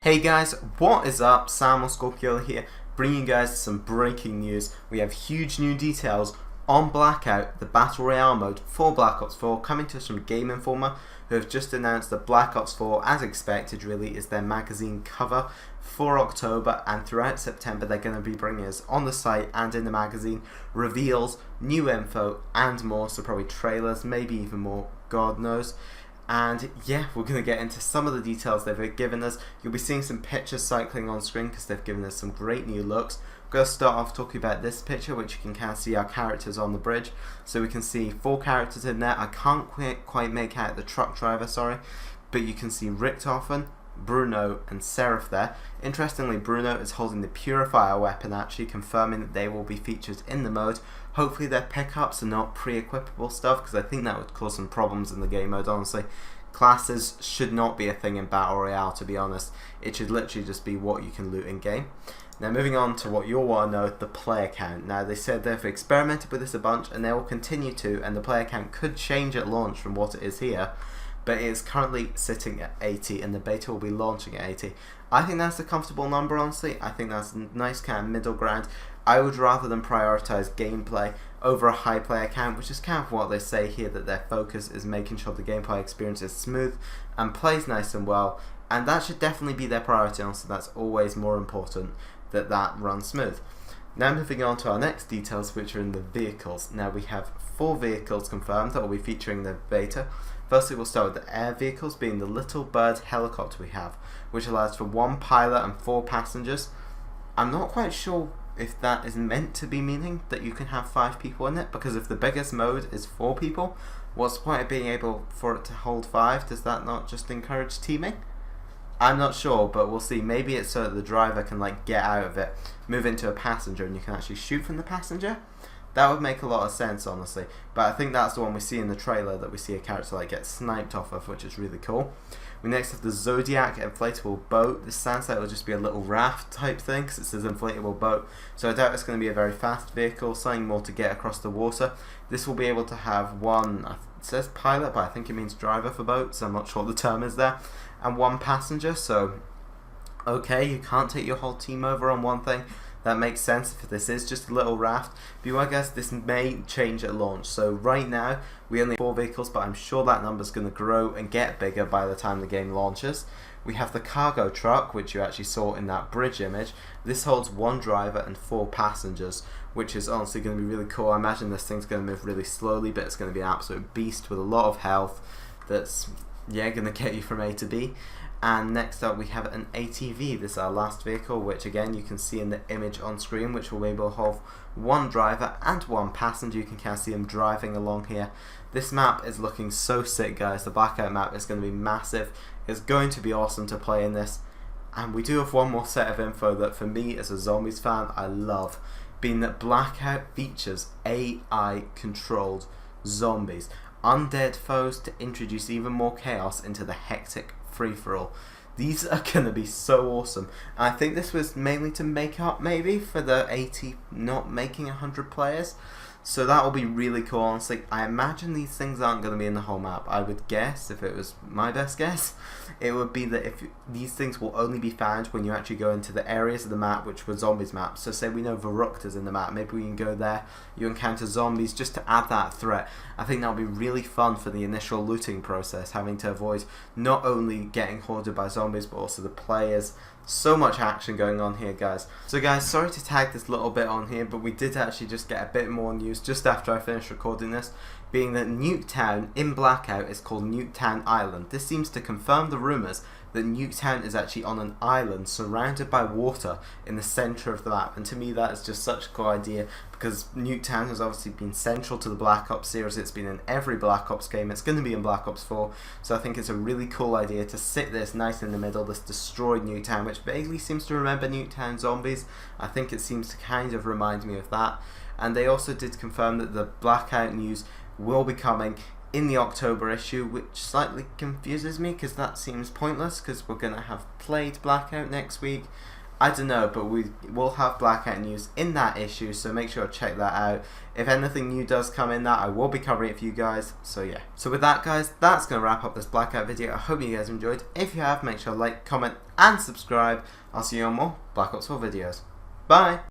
Hey guys, what is up? Sam Scorpio here, bringing you guys some breaking news. We have huge new details on Blackout, the Battle Royale mode for Black Ops 4, coming to us from Game Informer, who have just announced that Black Ops 4, as expected really, is their magazine cover for October, and throughout September they're going to be bringing us on the site and in the magazine reveals, new info and more, so probably trailers, maybe even more, God knows. And yeah, we're going to get into some of the details they've given us. You'll be seeing some pictures cycling on screen because they've given us some great new looks. We're going to start off talking about this picture, which you can kind of see our characters on the bridge. So we can see 4 characters in there. I can't quite make out the truck driver, sorry. But you can see Richtofen, Bruno and Seraph there. Interestingly, Bruno is holding the Purifier weapon, actually confirming that they will be featured in the mode. Hopefully their pickups are not pre-equipable stuff, because I think that would cause some problems in the game mode, honestly. Classes should not be a thing in Battle Royale, to be honest. It should literally just be what you can loot in game. Now moving on to what you'll want to know, the player count. Now they said they've experimented with this a bunch and they will continue to, and the player count could change at launch from what it is here. But it is currently sitting at 80 and the beta will be launching at 80. I think that's a comfortable number, honestly. I think that's a nice kind of middle ground. I would rather than prioritise gameplay over a high player count, which is kind of what they say here, that their focus is making sure the gameplay experience is smooth and plays nice and well, and that should definitely be their priority, honestly. That's always more important, that that runs smooth. Now moving on to our next details, which are in the vehicles. Now we have 4 vehicles confirmed that will be featuring the beta. Firstly, we'll start with the air vehicles, being the Little Bird helicopter we have, which allows for 1 pilot and 4 passengers. I'm not quite sure if that is meant to be meaning that you can have 5 people in it, because if the biggest mode is 4 people, what's the point of being able for it to hold 5? Does that not just encourage teaming? I'm not sure, but we'll see. Maybe it's so that the driver can like get out of it, move into a passenger, and you can actually shoot from the passenger. That would make a lot of sense, honestly. But I think that's the one we see in the trailer, that we see a character like get sniped off of, which is really cool. We next have the Zodiac inflatable boat. This sounds like it'll just be a little raft type thing, because it says inflatable boat. So I doubt it's going to be a very fast vehicle, something more to get across the water. This will be able to have 1, it says pilot, but I think it means driver for boats. I'm not sure what the term is there. And 1 passenger, so okay, you can't take your whole team over on one thing. That makes sense if this is just a little raft. But I guess this may change at launch. So right now we only have 4 vehicles, but I'm sure that number's going to grow and get bigger by the time the game launches. We have the cargo truck, which you actually saw in that bridge image. This holds 1 driver and 4 passengers, which is honestly going to be really cool. I imagine this thing's going to move really slowly, but it's going to be an absolute beast with a lot of health that's, yeah, going to get you from A to B. And next up we have an ATV. This is our last vehicle, which again you can see in the image on screen, which will be able to hold 1 driver and 1 passenger. You can kind of see them driving along here. This map is looking so sick, guys. The Blackout map is going to be massive. It's going to be awesome to play in this. And we do have one more set of info that for me as a zombies fan I love, being that Blackout features AI controlled zombies, undead foes, to introduce even more chaos into the hectic free-for-all. These are going to be so awesome. And I think this was mainly to make up maybe for the 80 not making 100 players. So that will be really cool, honestly. I imagine these things aren't going to be in the whole map. I would guess, if it was my best guess, it would be that if these things will only be found when you actually go into the areas of the map which were zombies maps. So say we know Varukta's in the map, maybe we can go there, you encounter zombies just to add that threat. I think that would be really fun for the initial looting process, having to avoid not only getting hoarded by zombies but also the players. So much action going on here, guys. So guys, sorry to tag this little bit on here, but we did actually just get a bit more news just after I finished recording this, being that Nuketown in Blackout is called Nuketown Island. This seems to confirm the rumours that Nuketown is actually on an island surrounded by water in the centre of the map, and to me that is just such a cool idea, because Nuketown has obviously been central to the Black Ops series. It's been in every Black Ops game, it's going to be in Black Ops 4, so I think it's a really cool idea to sit this nice in the middle, this destroyed Nuketown, which vaguely seems to remember Nuketown zombies. I think it seems to kind of remind me of that. And they also did confirm that the Blackout news will be coming in the October issue, which slightly confuses me because that seems pointless, because we're going to have played Blackout next week I don't know, but we will have Blackout news in that issue, so make sure to check that out. If anything new does come in that, I will be covering it for you guys, so yeah. So with that, guys, that's going to wrap up this Blackout video. I hope you guys enjoyed. If you have, make sure to like, comment and subscribe. I'll see you on more Black Ops 4 videos. Bye!